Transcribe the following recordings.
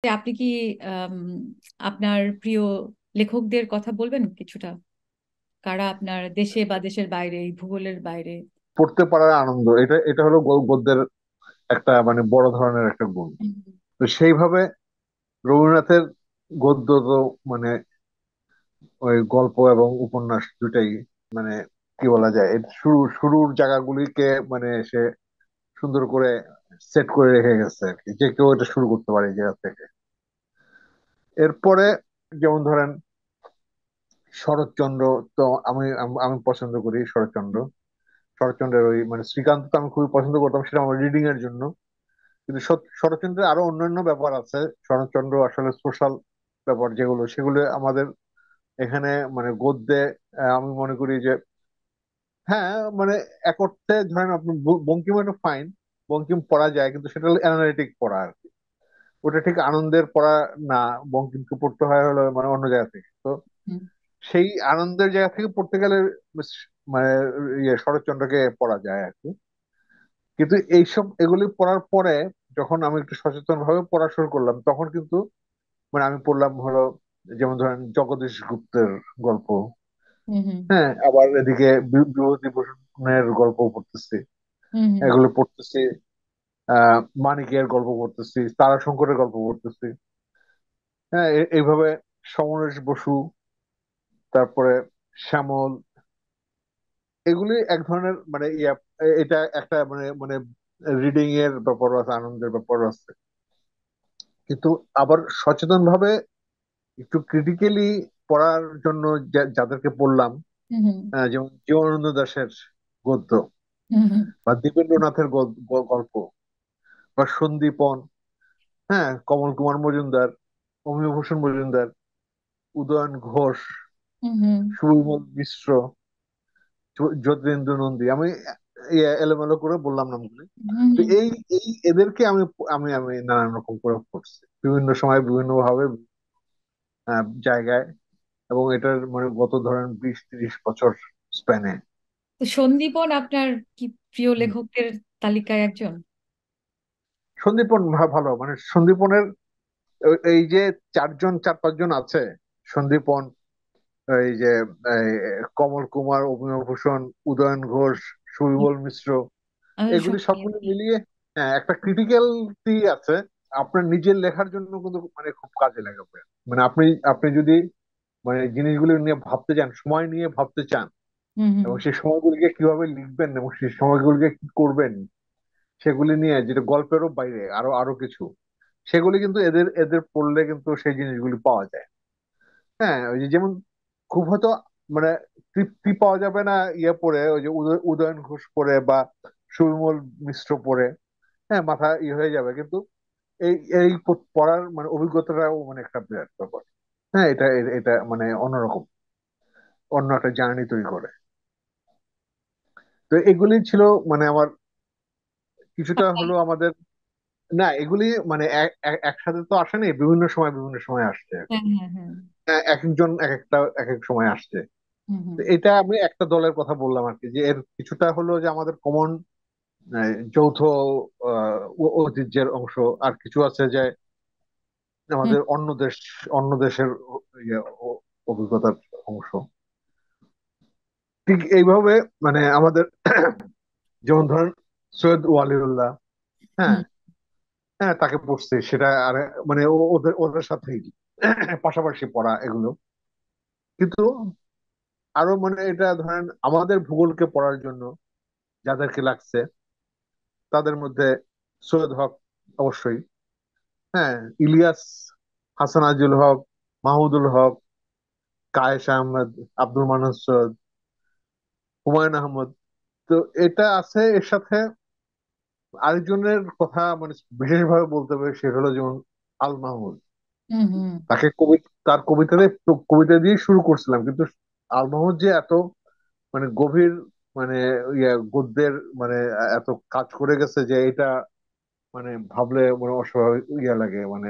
আপনি কি আম, আপনার প্রিয় লেখকদের কথা বলবেন কিছুটা? কারা আপনার দেশে বা দেশের বাইরে, এই ভূগোলের বাইরে? পড়তে পারার আনন্দ, এটা এটা হলো গদ্যের একটা মানে বড় ধরনের একটা গুণ। হুম, তো সেইভাবে রবীন্দ্রনাথের গদ্য তো মানে ওই গল্প এবং উপন্যাস দুটাই মানে কি বলা যায়, এর শুরুর জায়গাগুলিকে মানে সে সুন্দর করে সেট করে রেখে গেছে আর কি, যে কেউ এটা শুরু করতে পারে এই জায়গা থেকে। এরপরে যেমন ধরেন শরৎচন্দ্র, তো আমি আমি আমি পছন্দ করি শরৎচন্দ্র। শরৎচন্দ্রের ওই মানে শ্রীকান্ত তো আমি খুবই পছন্দ করতাম, সেটা আমার রিডিং এর জন্য। কিন্তু শরৎচন্দ্রের আরো অন্যান্য ব্যাপার আছে। শরৎচন্দ্র আসলে সোশ্যাল ব্যাপার যেগুলো, সেগুলো আমাদের এখানে মানে গদ্যে আমি মনে করি যে হ্যাঁ মানে এক অর্থে ধরেন আপনি বঙ্কিম একটা ফাইন, বঙ্কিম পড়া যায়, কিন্তু সেটা হলো অ্যানালিটিক পড়া আর কি। ওটা ঠিক আনন্দের পড়া না। বঙ্কিমকে পড়তে হয় হলো মানে অন্য জায়গা থেকে। তো হুম, সেই আনন্দের জায়গা থেকে পড়তে গেলে মানে ইয়ে শরৎচন্দ্রকে পড়া যায় আর কি। কিন্তু এইসব এগুলি পড়ার পরে যখন আমি একটু সচেতন ভাবে পড়া শুরু করলাম, তখন কিন্তু মানে আমি পড়লাম হলো যেমন ধরেন জগদীশ গুপ্তের গল্প। হুম, হুম, হ্যাঁ, আবার এদিকে বিভূতিভূষণের গল্প পড়তেছি, হুম, হুম। এগুলো পড়তেছি। মানিকের গল্প পড়তেছি, তারাশঙ্করের গল্প পড়তেছি। হ্যাঁ, এইভাবে সমরেশ বসু, তারপরে শ্যামল, এগুলি এক ধরনের মানে এটা একটা মানে মানে রিডিং এর ব্যাপার আছে, আনন্দের ব্যাপার আছে। কিন্তু আবার সচেতন ভাবে একটু ক্রিটিক্যালি পড়ার জন্য যাদেরকে পড়লাম, হুম, হুম, যেমন জীবনানন্দ দাশের গদ্য, হুম, হুম, বা দীপেন্দ্রনাথের গল্প, বা সন্দীপন, হ্যাঁ, কমল কুমার মজুমদার, অমিয়ভূষণ মজুমদার, উদয়ন ঘোষ, হুম, হুম, সুবিমল মিশ্র, যতীন্দ্র নন্দী, আমি এলোমেলো করে বললাম নামগুলি। হুম, তো হুম। এই এই এদেরকে আমি আমি আমি নানান রকম করে পড়ছি বিভিন্ন সময় বিভিন্ন ভাবে, জায়গায়। এবং এটার মানে গত ধরেন 20-30 বছর স্প্যানে। তো সন্দীপন আপনার কি প্রিয় লেখকদের তালিকায় একজন? সন্দীপন ভালো, মানে সন্দীপনের এই যে চার পাঁচজন আছে, সন্দীপন, এই যে এই কমল কুমার, অমিয়ভূষণ, উদয়ন ঘোষ, সুবিমল মিশ্র, আমি এগুলি শুনি। সবগুলো মিলিয়ে একটা ক্রিটিক্যালিটি আছে। আপনার নিজের লেখার জন্য কিন্তু মানে খুব কাজে লাগবে। মানে আপনি আপনি যদি মানে জিনিসগুলো নিয়ে ভাবতে চান, সময় নিয়ে ভাবতে চান, হুম, হুম, এবং সেই সময়গুলিকে কিভাবে লিখবেন এবং সেই সময়গুলিকে কি করবেন, সেগুলি নিয়ে যেটা গল্পেরও বাইরে আরো আরো কিছু, সেগুলি কিন্তু এদের এদের পড়লে কিন্তু সেই জিনিসগুলি পাওয়া যায়। হ্যাঁ, ওই যে যেমন খুব হয়তো মানে তৃপ্তি পাওয়া যাবে না ইয়ে পড়ে, ওই যে উদয়ন ঘোষ পড়ে বা সুবিমল মিশ্র পড়ে, হ্যাঁ মাথা ইয়ে হয়ে যাবে, কিন্তু এই এই পড়ার মানে অভিজ্ঞতাটাও মানে একটা বিরাট ব্যাপার। হ্যাঁ, এটা এটা মানে অন্যরকম, অন্য একটা জার্নি তৈরি করে। তো এগুলি ছিল মানে আমার কিছুটা হলো আমাদের, না এগুলি মানে একসাথে তো আসেনি, বিভিন্ন সময় বিভিন্ন সময় আসছে। হ্যাঁ, হ্যাঁ, হ্যাঁ। এক একজন এক একটা এক এক সময় আসছে। হুম, তো হুম, এটা আমি একটা দলের কথা বললাম আর কি, যে এর কিছুটা হলো যে আমাদের কমন যৌথ ঐতিহ্যের অংশ। আর কিছু আছে যে হুম, আমাদের অন্য দেশের ইয়ে, অভিজ্ঞতার অংশ। ঠিক এইভাবে মানে আমাদের যেমন ধরেন সৈয়দ ওয়ালিউল্লাহ, হ্যাঁ, হুম, হ্যাঁ তাকে পড়ছে, সেটা আর মানে ওদের ওদের সাথেই পাশাপাশি পড়া এগুলো। কিন্তু আরো মানে এটা ধরেন আমাদের ভূগোলকে পড়ার জন্য যাদেরকে লাগছে, তাদের মধ্যে সৈয়দ হক অবশ্যই, হ্যাঁ, ইলিয়াস, হাসান আজিজুল হক, মাহমুদুল হক, কায়েস আহমেদ, আব্দুল মান্নান সৈয়দ, হুমায়ুন আহমদ। তো এটা আছে, এর সাথে আরেকজনের কথা মানে বিশেষভাবে বলতে হবে, সে হলো যেমন আল মাহমুদ। হুম, হুম, তাকে তার কবিতা দিয়ে শুরু করছিলাম, কিন্তু আল মাহমুদ যে এত মানে গভীর মানে গদ্যের মানে এত কাজ করে গেছে যে এটা মানে ভাবলে মানে অস্বাভাবিক লাগে, মানে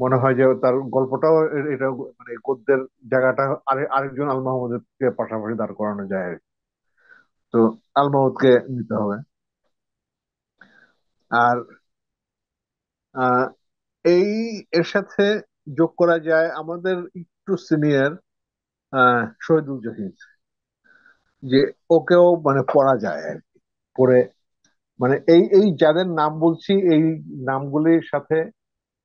মনে হয় যে তার গল্পটাও এটা মানে গদ্যের জায়গাটা আরেকজন আল মাহমুদের পাশাপাশি দাঁড় করানো যায় আর কি। তো আল মাহমুদকে নিতে হবে। আর এই এর সাথে যোগ করা যায় আমাদের একটু সিনিয়র শহীদুল জহির, যে ওকেও মানে পড়া যায় আর কি। পড়ে মানে এই এই যাদের নাম বলছি, এই নামগুলির সাথে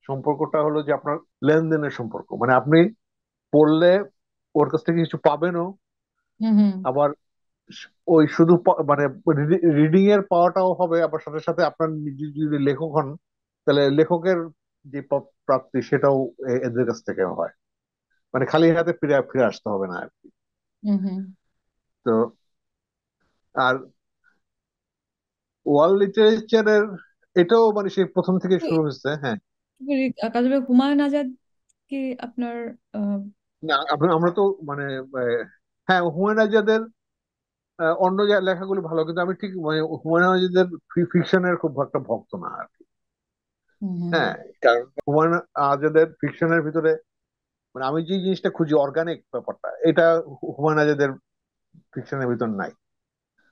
সম্পর্কটা হলো যে আপনার লেনদেনের সম্পর্ক। মানে আপনি পড়লে ওর কাছ থেকে কিছু পাবেনও, হুম হুম। আবার ওই শুধু মানে রিডিং এর পাওয়াটাও হবে, আবার সাথে সাথে আপনার নিজে যদি লেখক হন, তাহলে লেখকের যে প্রাপ্তি সেটাও এদের কাছ থেকে হয়। মানে খালি হাতে ফিরে ফিরে আসতে হবে না আর কি। হুম হুম। তো আর ওয়ার্ল্ড লিটারেচারের এটাও মানে সেই প্রথম থেকে শুরু হয়েছে। হ্যাঁ, কাজী হুমায়ুন আজাদ কি আপনার আহ, না আমরা তো মানে হ্যাঁ, হুমায়ুন আজাদের অন্য লেখাগুলি ভালো, কিন্তু আমি ঠিক মানে হুমায়ুন আজাদের ফিকশনের খুব একটা ভক্ত না আর কি। হুম হুম হ্যাঁ, কারণ হুমায়ুন আজাদের ফিকশনের ভিতরে মানে আমি যে জিনিসটা খুঁজি অর্গানিক ব্যাপারটা, এটা হুমায়ুন আজাদের ফিকশনের ভিতর নাই।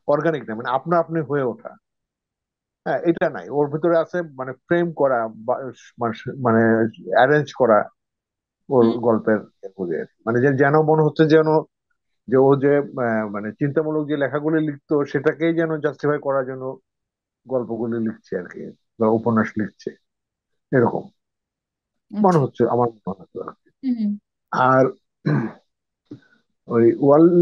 অর্গানিক না, মানে আপনা আপনি হয়ে ওঠা, হ্যাঁ এটা নাই ওর ভিতরে আছে। মানে ফ্রেম করা মানে মানে অ্যারেঞ্জ করা ওর হুম। গল্পের খুঁজে আর কি। মানে যে যেন মনে হচ্ছে যেন যে ও যে মানে চিন্তামূলক যে লেখাগুলি লিখতো সেটাকেই যেন জাস্টিফাই করার জন্য গল্পগুলি লিখছে আর কি, বা উপন্যাস লিখছে, এরকম মনে আচ্ছা। হচ্ছে, আমার মনে হচ্ছে আর কি। হুম হুম। আর ওই ওয়ার্ল্ড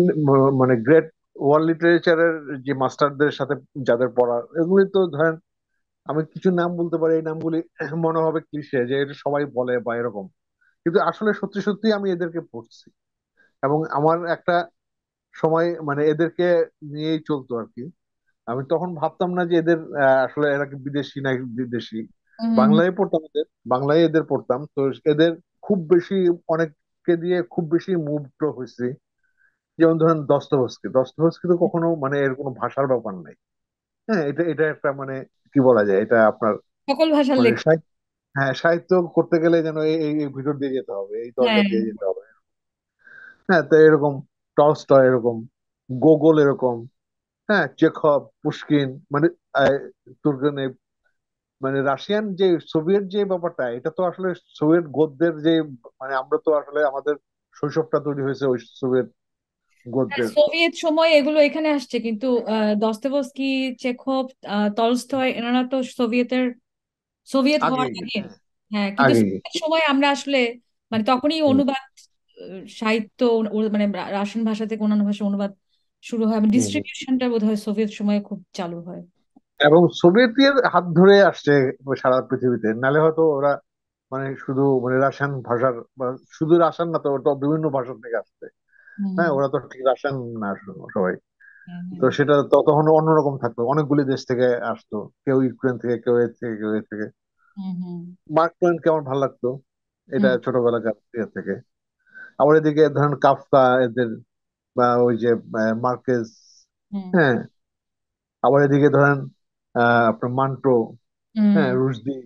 মানে গ্রেট ওয়ার্ল্ড লিটারেচারের যে মাস্টারদের সাথে যাদের পড়া, এগুলি তো ধরেন আমি কিছু নাম বলতে পারি, এই নামগুলি মনে হবে ক্লিশে যে এটা সবাই বলে বা এরকম, কিন্তু আসলে সত্যি সত্যি আমি এদেরকে পড়ছি। এবং আমার একটা সময় মানে এদেরকে নিয়েই চলতো আর কি। আমি তখন ভাবতাম না যে এদের আসলে এরা কি বিদেশি না বিদেশি। হুম হুম হুম। বাংলায় পড়তাম, এদের বাংলায় এদের পড়তাম তো। এদের খুব বেশি অনেককে দিয়ে খুব বেশি মুগ্ধ হয়েছি। যেমন ধরেন দস্তভস্কি, দস্তভস্কি তো কখনো মানে এর কোনো ভাষার ব্যাপার নাই। হ্যাঁ, এটা এটা একটা মানে কি বলা যায়, এটা আপনার সকল ভাষার মানে লেখক। সাহিত্য। হ্যাঁ, সাহিত্য করতে গেলে যেন এই এই এই ভিতর দিয়ে যেতে হবে, এই দরজা হ্যাঁ। দিয়ে যেতে হবে। হ্যাঁ, তো এরকম টলস্টয় এরকম, গোগোল এরকম, হ্যাঁ চেখভ, পুশকিন, মানে তুর্গেনেভ, মানে রাশিয়ান যে সোভিয়েত যে ব্যাপারটা, এটা তো আসলে সোভিয়েত গদ্যের যে মানে আমরা তো আসলে আমাদের শৈশবটা তৈরি হয়েছে ওই সোভিয়েত হ্যাঁ, গদ্যের সোভিয়েত সময় এগুলো এখানে আসছে, কিন্তু দস্তয়েভস্কি, চেখভ, টলস্টয় এনারা তো সোভিয়েত হওয়ার আগেই। আগে। হ্যাঁ, হ্যাঁ, কিন্তু আগেই। সোভিয়েত সময় আমরা আসলে মানে তখনই হুম, অনুবাদ, সাহিত্য, মানে রাশিয়ান ভাষা থেকে অন্যান্য ভাষা অনুবাদ শুরু হয়, হুম, হুম। ডিস্ট্রিবিউশনটা বোধহয় সোভিয়েত সময়ে খুব চালু হয়। এবং সোভিয়েতের হাত ধরে আসছে সারা পৃথিবীতে, নালে হয়তো ওরা মানে শুধু মানে রাশিয়ান ভাষার বা শুধু রাশিয়ান না তো, ওটা বিভিন্ন ভাষা থেকে আসছে। হুম। হ্যাঁ, ওরা তো ঠিক রাশিয়ান না সবাই। হ্যাঁ তো হ্যাঁ। সেটা তখন অন্যরকম থাকতো, অনেকগুলি দেশ থেকে আসতো, কেউ ইউক্রেন থেকে, কেউ এ থেকে, কেউ এ থেকে। হুম হুম মার্ক টোয়েনকে আমার ভালো লাগতো, এটা হুম ছোটবেলাকার ইয়ে থেকে। আবার এদিকে ধরেন কাফকা এদের, বা ওই যে মার্কেজ। হুম হ্যাঁ, আবার এদিকে ধরেন আপনার মান্টো, হুম হ্যাঁ রুশদি,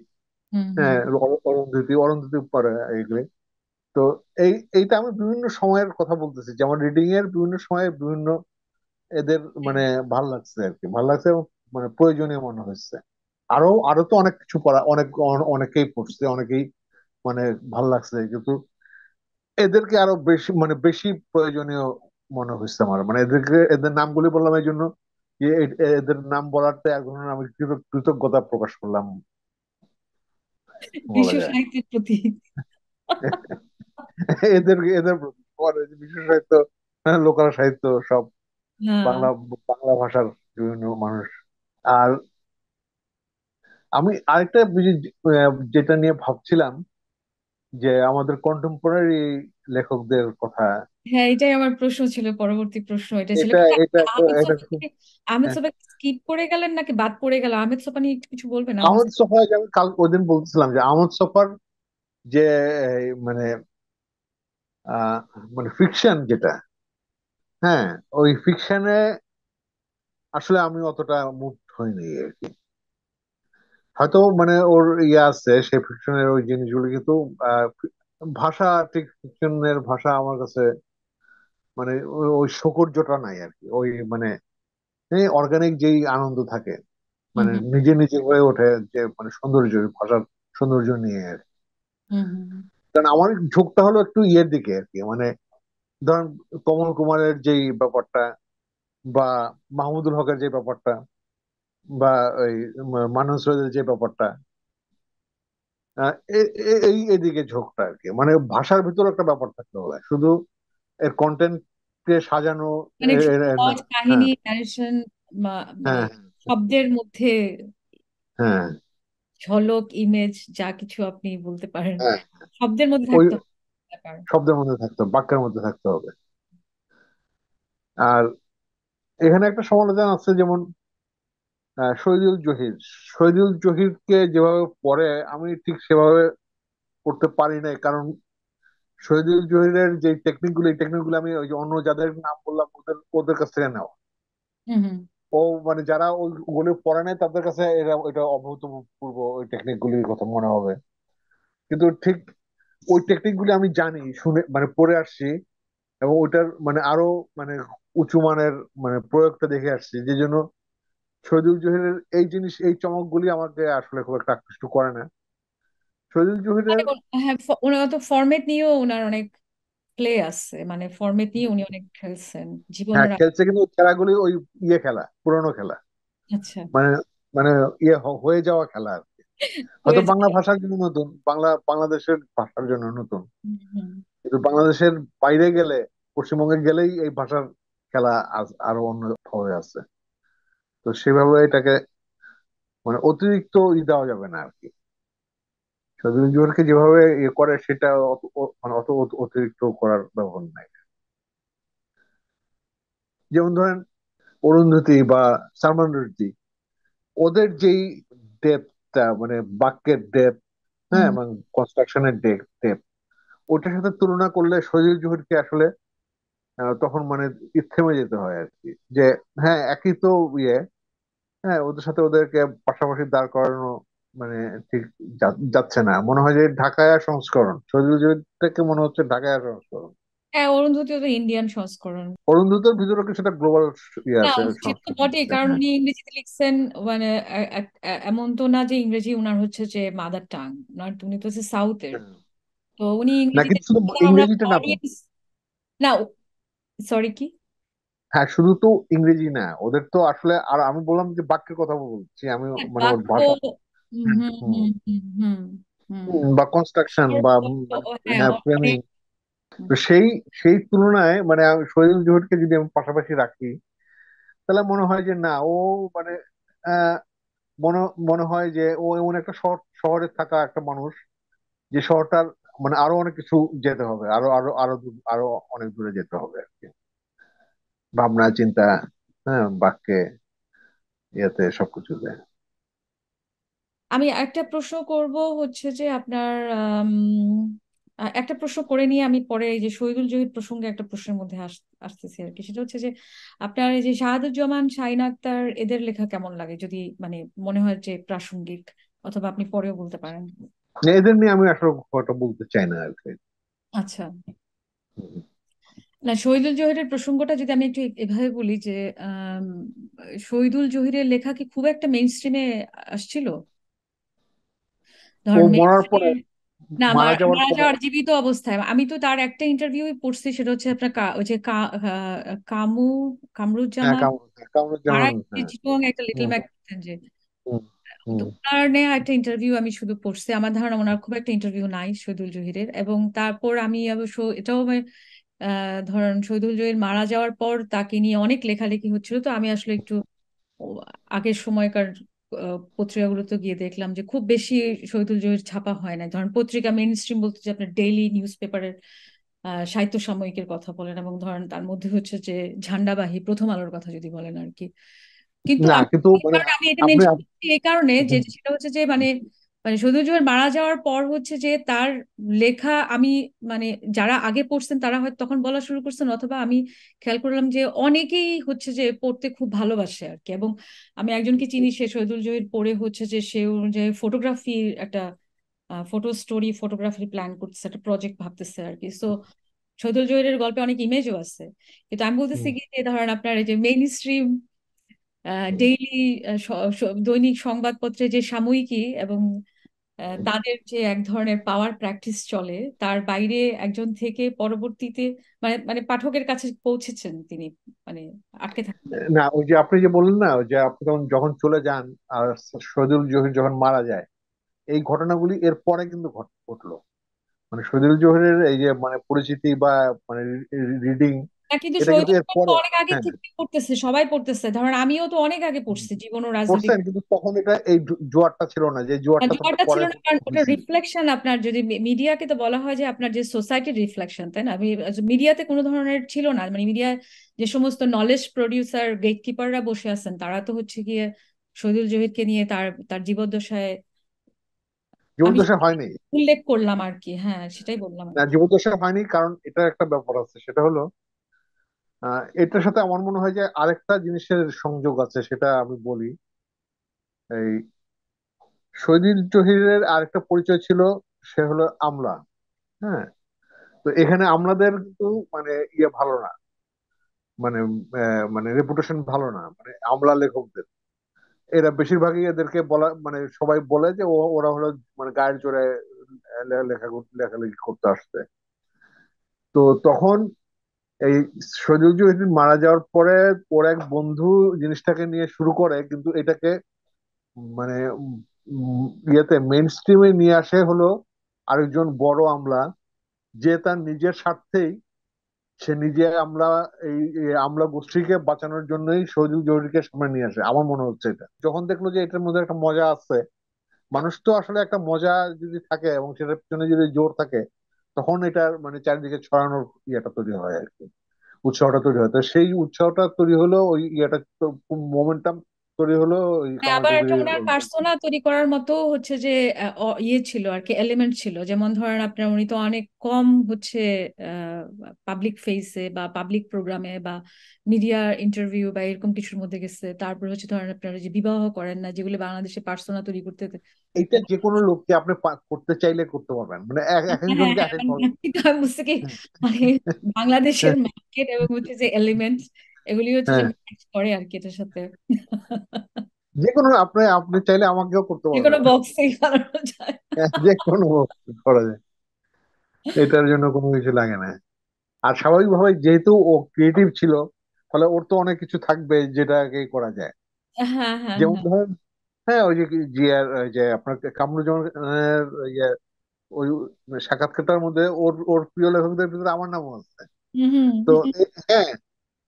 হুম হুম হ্যাঁ অরুন্ধতী, অরুন্ধতী পরে এগুলি। তো এইটা আমি বিভিন্ন সময়ের কথা বলতেছি, যেমন রিডিং এর বিভিন্ন সময়ে বিভিন্ন এদের হুম। মানে ভাল লাগছে আর কি, ভাল লাগছে এবং মানে প্রয়োজনীয় মনে হচ্ছে। আরো আরো তো অনেক কিছু পড়া, অনেকেই পড়ছে, অনেকেই মানে ভাল লাগছে, কিন্তু এদেরকে আরো বেশি মানে বেশি প্রয়োজনীয় মনে হচ্ছে আমার। মানে এদেরকে এদের নামগুলি বললাম এই জন্য যে এদের নাম বলাতে এক ধরনের আমি কৃতজ্ঞতা প্রকাশ করলাম বলা বিশ্ব যায়। সাহিত্যের প্রতি। এদের এদের প্রতি আমার এই যে বিশ্ব সাহিত্য, লোকাল সাহিত্য সব, হ্যাঁ বাংলা বাংলা ভাষার বিভিন্ন মানুষ। আর আমি আরেকটা যেটা নিয়ে ভাবছিলাম, যে আমাদের কন্টেম্পোরারি লেখকদের কথা। হ্যাঁ, এটাই আমার প্রশ্ন ছিল, পরবর্তী প্রশ্ন এটা ছিল, এটা কিন্তু এটা তো আহমেদ এটা খুব সোপাকে, আহমেদ হ্যাঁ। সোপাকে স্কিপ করে গেলেন নাকি বাদ পড়ে গেল? আহমেদ সোপা নিয়ে একটু কিছু বলবেন? আহমদ ছফা, যে আমি কাল ওইদিন বলছিলাম যে আহমদ ছফার যে মানে আহ মানে ফিকশন যেটা, হ্যাঁ ওই ফিকশনে আসলে আমি অতটা মুগ্ধ হইনি আর কি। হয়তো মানে ওর ইয়ে আছে সেই ফিকশনের ওই জিনিসগুলো, কিন্তু আহ, ভাষা ঠিক ফিকশনের ভাষা আমার কাছে মানে ওই সৌকর্যটা নাই আর কি। ওই মানে অর্গানিক যেই আনন্দ থাকে, হুম মানে হুম। নিজে নিজে হয়ে ওঠে যে মানে সৌন্দর্য, ভাষার সৌন্দর্য নিয়ে আর কি। হুম হুম কারণ আমার ঝোঁকটা হলো একটু ইয়ের দিকে আর কি, মানে ধরেন কমল কুমারের যেই ব্যাপারটা, বা মাহমুদুল হকের যে ব্যাপারটা, বা ওই মান্নান সৈয়দের যে ব্যাপারটা, এই এদিকে ঝোঁকটা আর কি। মানে ভাষার ভিতর একটা ব্যাপার থাকতে হবে, শুধু এর কন্টেন্ট কে সাজানো। মানে না। সহজ কাহিনী হ্যাঁ, ন্যারেশন, মানে হ্যাঁ, শব্দের মধ্যে হ্যাঁ, ঝলক ইমেজ যা কিছু আপনি বলতে পারেন হ্যাঁ, শব্দের মধ্যে ওই থাকতে হবে ব্যাপার। শব্দের মধ্যে থাকতে হবে, বাক্যের মধ্যে থাকতে হবে। আর এখানে একটা সমালোচনা আছে, যেমন শহীদুল জহির। শহীদুল জহিরকে যেভাবে পড়ে আমি ঠিক সেভাবে পড়তে পারি নাই, কারণ শহীদুল জহিরের যে টেকনিক গুলো, এই টেকনিক গুলো আমি ওই যে অন্য যাদের নাম বললাম ওদের ওদের কাছ থেকে নেওয়া। হুম হুম। ও মানে যারা ওগুলো পড়ে নাই তাদের কাছে এটা অভূতপূর্ব ওই টেকনিক গুলির কথা মনে হবে। কিন্তু ঠিক ওই টেকনিক গুলি আমি জানি, শুনে মানে পড়ে আসছি, এবং ওইটার মানে আরো মানে উঁচু মানের মানে প্রয়োগটা দেখে আসছি, যে জন্য শহীদুল জহিরের এই জিনিস, এই চমকগুলি আমাকে আসলে খুব একটা আকৃষ্ট করে না। শহীদুল মানে জহিরের হ্যাঁ, ওনার তো ফরম্যাট নিয়েও ওনার অনেক প্লে আছে, মানে ফরম্যাট নিয়ে উনি অনেক খেলছেন হ্যাঁ জীবনের খেলছে, কিন্তু খেলাগুলি ওই ইয়ে খেলা, পুরোনো খেলা, আচ্ছা মানে মানে ইয়ে হয়ে যাওয়া খেলা আর কি। হয়তো হয়ে বাংলা যায়। ভাষার জন্য নতুন, বাংলাদেশের ভাষার জন্য নতুন, হুম, হুম। কিন্তু বাংলাদেশের বাইরে গেলে, পশ্চিমবঙ্গে গেলেই এই ভাষার খেলা আরো অন্য ভাবে আছে। তো সেভাবে এটাকে মানে অতিরিক্ত দেওয়া যাবে না আর কি। শহীদুল জোহরকে যেভাবে ইয়ে করে সেটা মানে অত অতিরিক্ত করার ব্যবহার নাই। যেমন ধরেন অরুন্ধতী বা সালমান রুশদি, ওদের যেই ডেপথটা, মানে বাক্যের ডেপথ, হ্যাঁ, হুম। এবং কনস্ট্রাকশনের ডেপথ, ওটার সাথে তুলনা করলে শহীদুল জোহরকে আসলে তখন মানে থেমে যেতে হয় আর কি। যে হ্যাঁ একই তো ইয়ে, হ্যাঁ ওদের সাথে ওদেরকে পাশাপাশি দাঁড় করানো মানে ঠিক যাচ্ছে না। মনে হয় যে ঢাকায়া সংস্করণ, শহীদুল জয়টাকে মনে হচ্ছে ঢাকায়া সংস্করণ। হ্যাঁ, অরুন্ধতী তো ইন্ডিয়ান সংস্করণ। অরুন্ধতর ভিতরে কিছুটা গ্লোবাল ইয়ে না, আছে, সেটা তো সংস্করণ বটেই, আছে, কারণ হ্যাঁ। উনি ইংরেজিতে লিখছেন। মানে এমন তো না যে ইংরেজি উনার হচ্ছে যে মাদার টাং, উনার উনি তো হচ্ছে সাউথের। হ্যাঁ। তো উনি না ইংরেজিতে কিন্তু শুধু লিখলে আমরা ইংরেজিটা না তো। অডিয়েন্স, না সরি কি, হ্যাঁ শুধু তো ইংরেজি না, ওদের তো আসলে, আর আমি বললাম যে বাক্যের কথা বলছি আমি, হ্যাঁ, মানে ওর বাক্য। ভাষা। হুম হুম, হুম হুম, হুম হুম হুম হুম। বা কনস্ট্রাকশন বা মানে, হ্যাঁ হ্যাঁ ফ্রেমিং। অনেক। তো সেই সেই তুলনায় মানে আমি শহীদুল জোহরকে যদি আমি পাশাপাশি রাখি, তাহলে মনে হয় যে না ও মানে আহ, মনে মনে হয় যে ও এমন একটা শহরে থাকা একটা মানুষ, যে শহরটার মানে আরো অনেক কিছু যেতে হবে, আরো আরো আরো আরো অনেক দূরে যেতে হবে আর কি, ভাবনা চিন্তা, হ্যাঁ বাক্যে, ইয়েতে সবকিছুতে। আমি একটা প্রশ্ন করব, হচ্ছে যে আপনার একটা প্রশ্ন করে নিয়ে আমি পরে এই যে শহীদুল জহির প্রসঙ্গে একটা প্রশ্নের মধ্যে আসতেছি আর কি। সেটা হচ্ছে যে আপনার এই যে শাহাদুজ্জামান, শাহিন আক্তার, এদের লেখা কেমন লাগে, যদি মানে মনে হয় যে প্রাসঙ্গিক, অথবা আপনি পরেও বলতে পারেন। এদের নিয়ে আমি আসলে খুব একটা বলতে চাই না আর কি। আচ্ছা, না শহীদুল জহিরের প্রসঙ্গটা যদি আমি একটু এভাবে বলি যে আম, শহীদুল জহিরের লেখা কি খুব একটা মেইন স্ট্রিমে আসছিল? ও ধরেন মরার পরে, না, মারা যাওয়ার মারা পরে। যাওয়ার জীবিত অবস্থায় আমি তো তার একটা ইন্টারভিউ পড়ছি, সেটা হচ্ছে আপনার ওই যে কামু হ্যাঁ কামরুজ্জামান মারা কামরুজ্জামান, গেছে হ্যাঁ। চিটং একটা লিটল হুম, ম্যাক যে। হুম, তো হুম, ওনার নেয়া একটা ইন্টারভিউ আমি শুধু পড়ছি, আমার ধারণা ওনার খুব একটা ইন্টারভিউ নাই শহীদুল জহিরের। এবং তারপর আমি অবশ্য এটাও ধরেন শহীদুল জহির মারা যাওয়ার পর তাকে নিয়ে অনেক লেখালেখি হচ্ছিল, তো আমি আসলে একটু ও, আগের সময়কার পত্রিকাগুলোতে গিয়ে দেখলাম যে খুব বেশি শহীদুল জহির ছাপা হয় না। ধরেন পত্রিকা মেইন স্ট্রিম বলতে যে আপনার ডেইলি নিউজ পেপারের সাহিত্য সাময়িকের কথা বলেন, এবং ধরেন তার মধ্যে হচ্ছে যে ঝান্ডাবাহী, প্রথম আলোর কথা যদি বলেন আর কি। কিন্তু না আমি, কিন্তু মানে কারণ আমি এটা আপনি মেনশন করছি এই কারণে যে হুম, সেটা হচ্ছে যে মানে মানে শহীদুল জহির মারা যাওয়ার পর হচ্ছে যে তার লেখা আমি মানে যারা আগে পড়ছেন তারা হয়তো তখন বলা শুরু করছেন, অথবা আমি খেয়াল করলাম যে অনেকেই হচ্ছে যে পড়তে খুব ভালোবাসে আর কি। এবং আমি একজনকে চিনি, সে শহীদুল জহির পড়ে হচ্ছে যে সে যে ফটোগ্রাফির একটা ফটো স্টোরি, ফটোগ্রাফি প্ল্যান করতেছে, একটা প্রজেক্ট ভাবতেছে আর কি। সো শহীদুল জহিরের গল্পে অনেক ইমেজও আছে। কিন্তু আমি বলতেছি হুম, কি যে ধরেন আপনার এই যে মেইন স্ট্রিম হুম, ডেইলি দৈনিক সংবাদপত্রে যে সাময়িকী এবং তাদের যে এক ধরনের পাওয়ার প্র্যাকটিস চলে, তার বাইরে একজন থেকে পরবর্তীতে মানে মানে পাঠকের কাছে পৌঁছেছেন তিনি, মানে আটকে থাকেন। না, ওই যে আপনি যে বললেন না, ওই যে আপনি যখন যখন চলে যান আর শহীদুল জহির যখন মারা যায়, এই ঘটনাগুলি এর পরে কিন্তু ঘটলো। মানে শহীদুল জহিরের এই যে মানে পরিচিতি বা মানে রিডিং, না কিন্তু এটা কিন্তু শহীদুল এর তো পরে। অনেক আগে হ্যাঁ, থেকে পড়তেছে, সবাই পড়তেছে, ধরেন আমিও তো অনেক আগে পড়ছি জীবন ও রাজনীতি। পড়ছেন, কিন্তু তখন এটা এই জোয়ারটা ছিল না, যে জোয়ারটা তো জোয়ারটা ছিল পরে না, কারণ ওটা হয়েছে। রিফ্লেকশন, আপনার যদি মিডিয়াকে তো বলা হয় যে আপনার যে সোসাইটির রিফ্লেকশন, তাই না? মিডিয়াতে কোনো ধরনের ছিল না, মানে মিডিয়া যে সমস্ত নলেজ প্রডিউসার গেটকিপাররা বসে আছেন, তারা তো হচ্ছে গিয়ে শহীদুল জহিরকে নিয়ে তার তার জীবদ্দশায়, আমি জীবদ্দশা হয়নি। উল্লেখ করলাম আর কি, হ্যাঁ সেটাই বললাম আর না, কি। জীবদ্দশা হয়নি, কারণ এটা একটা ব্যাপার আছে, সেটা হলো এটার সাথে আমার মনে হয় যে আরেকটা জিনিসের সংযোগ আছে, সেটা আমি বলি। এই শহীদুল জহিরের আরেকটা পরিচয় ছিল, সে হলো আমলা। হ্যাঁ, তো এখানে আমলাদের কিন্তু মানে ইয়ে ভালো না, মানে মানে রেপুটেশন ভালো না, মানে আমলা লেখকদের। এরা বেশিরভাগই এদেরকে বলা, মানে সবাই বলে যে ওরা হলো মানে গায়ের জোরে লেখা লেখালেখি করতে আসছে। তো তখন এই সজল জহির মারা যাওয়ার পরে ওর এক বন্ধু জিনিসটাকে নিয়ে শুরু করে, কিন্তু এটাকে মানে ইয়েতে মেইন স্ট্রিমে নিয়ে আসে হলো আরেকজন বড় আমলা, যে তার নিজের স্বার্থেই, সে নিজে আমলা, এই আমলা গোষ্ঠীকে বাঁচানোর জন্যই সজল জহিরকে সামনে নিয়ে আসে। আমার মনে হচ্ছে এটা যখন দেখলো যে এটার মধ্যে একটা মজা আছে, মানুষ তো আসলে একটা মজা যদি থাকে এবং সেটার পিছনে যদি জোর থাকে, তখন এটার মানে চারিদিকে ছড়ানোর ইয়েটা তৈরি হয় আর কি, উৎসাহটা তৈরি হয়। তো সেই উৎসাহটা তৈরি হলো, ওই ইয়েটা মোমেন্টাম তৈরি হলো ওই হ্যাঁ, কামাল আবার একটা চৌধুরীর ওনার পার্সোনা তৈরি করার মতো হচ্ছে যে ইয়ে ছিল আর কি, এলিমেন্ট ছিল, যেমন ধরেন আপনার উনি তো অনেক কম হচ্ছে পাবলিক ফেসে বা পাবলিক প্রোগ্রামে বা মিডিয়া ইন্টারভিউ বা এরকম কিছুর মধ্যে গেছে। তারপর হচ্ছে ধরেন আপনারা যে বিবাহ করেন না, যেগুলো বাংলাদেশে পার্সোনা তৈরি করতে। এইটা যে কোনো লোককে আপনি করতে চাইলে করতে পারবেন, মানে এক হ্যাঁ হ্যাঁ একজনকে এক হ্যাঁ, এক মানে ভাবে। কিন্তু আমি বুঝতে কি, মানে বাংলাদেশের মার্কেট এবং হচ্ছে যে এলিমেন্ট, এগুলি হচ্ছে যে হ্যাঁ, ম্যাচ করে আর কি এটার সাথে। যে কোনো আপনি আপনি চাইলে আমাকেও করতে যে কোনো পারবেন। বক্সে বানানো যায়। যে কোনো করা যায়, এটার জন্য কোনো কিছু লাগে না। আর স্বাভাবিকভাবে যেহেতু ও ক্রিয়েটিভ ছিল, ফলে ওর তো অনেক কিছু থাকবে যেটাকে করা যায়। হ্যাঁ হ্যাঁ যেমন হ্যাঁ। ধরেন, হ্যাঁ, ওই যে জিয়ার ওই যে আপনার কামরুজ্জামানের ইয়ে, ওই সাক্ষাৎকারটার মধ্যে ওর ওর প্রিয় লেখকদের ভিতরে আমার নামও আছে। হুম হুম। তো হ্যাঁ,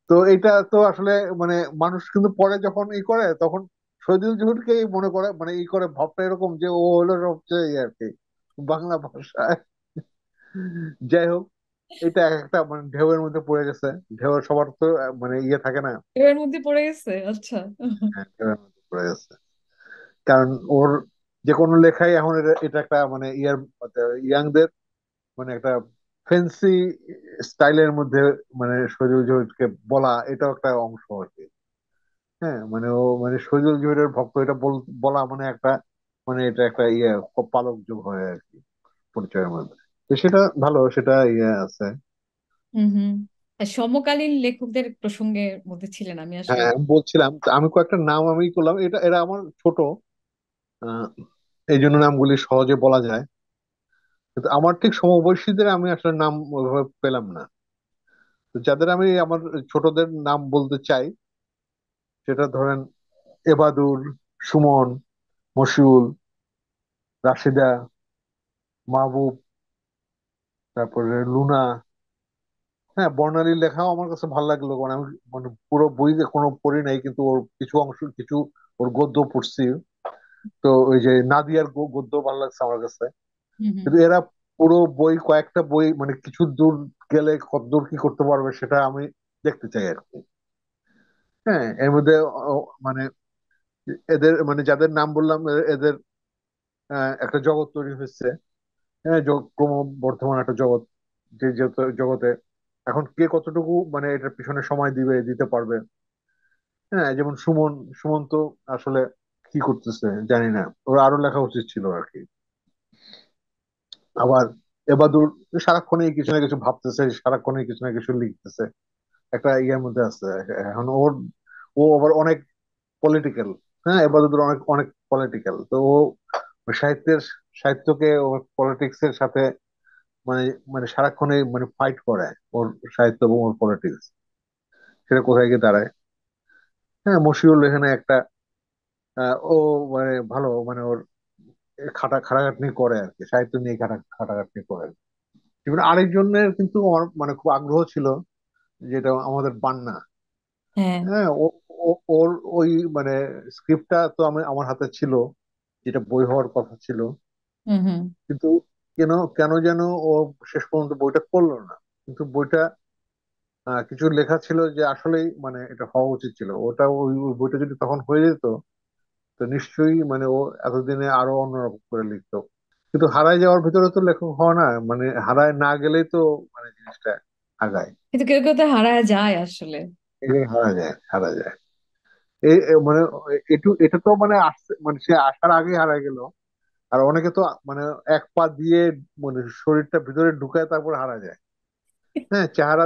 তো এটা তো আসলে মানে মানুষ কিন্তু পরে যখন ই করে, তখন শহীদুল জহুরকেই মনে করে, মানে ই করে ভাবটা এরকম যে ও হলো সবচেয়ে ইয়ে আর কি বাংলা ভাষায়। যাই হোক, এটা একটা মানে ঢেউয়ের মধ্যে পড়ে গেছে। ঢেউ সবার তো মানে ইয়ে থাকে না। এর মধ্যে পড়ে গেছে, আচ্ছা। হ্যাঁ, ঢেউয়ের মধ্যে পড়ে গেছে, কারণ ওর যে কোনো লেখাই এখন এটা এটা একটা মানে ইয়াংদের মানে একটা ফ্যান্সি স্টাইলের মধ্যে মানে শহীদুল জহিরকে বলা, এটাও একটা অংশ আর কি। হ্যাঁ, মানে ও মানে শহীদুল জহিরের ভক্ত, এটা বলা মানে একটা মানে এটা একটা ইয়ে পালক যোগ হয় আর কি পরিচয়ের মধ্যে। তো সেটা ভালো, সেটা ইয়ে আছে। হুম হুম। আর সমকালীন লেখকদের প্রসঙ্গের মধ্যে ছিলেন, আমি আসলে হ্যাঁ, আমি বলছিলাম তো, আমি কয়েকটা নাম আমি করলাম, এটা এরা আমার ছোট, আহ, এই জন্য নামগুলি সহজে বলা যায়, কিন্তু আমার ঠিক সমবয়সীদের আমি আসলে নাম ওইভাবে পেলাম না। তো যাদের আমি আমার ছোটদের নাম বলতে চাই, সেটা ধরেন এবাদুর, সুমন, মশিউল, রাশিদা, মাহবুব, তারপরে লুনা। হ্যাঁ, বর্ণালীর লেখাও আমার কাছে ভালো লাগলো, কারণ আমি মানে পুরো বই কোনো পড়ি নাই, কিন্তু ওর কিছু অংশ, কিছু ওর গদ্য পড়ছি। তো ওই যে নাদিয়ার গদ্য ভালো লাগছে আমার কাছে। হুম হুম। কিন্তু এরা পুরো বই, কয়েকটা বই মানে কিছু দূর গেলে কতদূর কি করতে পারবে সেটা আমি দেখতে চাই আর কি। হ্যাঁ, এর মধ্যে মানে এদের মানে যাদের নাম বললাম, এদের একটা জগৎ তৈরি হয়েছে। হ্যাঁ, ক্রমবর্ধমান একটা জগৎ, যে জগতে এখন কে কতটুকু মানে এটার পিছনে সময় দিতে পারবে। হ্যাঁ, যেমন সুমন, সুমন তো আসলে কি করতেছে জানি না, ওর আরো লেখা উচিত ছিল আর কি। আবার এবাদুর সারাক্ষণই কিছু না কিছু ভাবতেছে, সারাক্ষণই কিছু না কিছু লিখতেছে, একটা ইয়ের মধ্যে আছে। এখন ও আবার অনেক পলিটিক্যাল। হ্যাঁ, এবাদুর অনেক অনেক পলিটিক্যাল, তো ও সাহিত্যের সাহিত্যকে ও পলিটিক্স এর সাথে মানে মানে সারাক্ষণে মানে ফাইট করে ওর সাহিত্য এবং ওর পলিটিক্স, সেটা কোথায় গিয়ে দাঁড়ায়। হ্যাঁ, মশিউল এখানে একটা ও মানে ভালো মানে ওর খাটাখাটনি করে আর কি, সাহিত্য নিয়ে খাটাখাটনি করে। এবার আরেকজনের কিন্তু আমার মানে খুব আগ্রহ ছিল, যেটা আমাদের বান্না। হ্যাঁ। হ্যাঁ, ওর ওই মানে স্ক্রিপ্টটা তো আমি আমার হাতে ছিল, যেটা বই হওয়ার কথা ছিল, হুম হুম কিন্তু কেন কেন যেন ও শেষ পর্যন্ত বইটা করলো না। কিন্তু বইটা কিছু লেখা ছিল যে আসলেই মানে এটা হওয়া উচিত ছিল, ওটা ওই বইটা যদি তখন হয়ে যেত, তো নিশ্চয়ই মানে ও এতদিনে আরো অন্যরকম করে লিখতো। কিন্তু হারায় যাওয়ার ভিতরে তো লেখক হওয়া না, মানে হারায় না গেলেই তো মানে জিনিসটা আগায়। কিন্তু কেউ কেউ তো হারায় যায় আসলে। এই হারা যায়, হারা যায়। মানে এটা তো মানে আসছে মানে সে আসার আগে হারায় গেল। আর অনেকে তো মানে এক পা দিয়ে মানে শরীরটা ভিতরে ঢুকায় তারপর হারা যায়। হ্যাঁ, চেহারা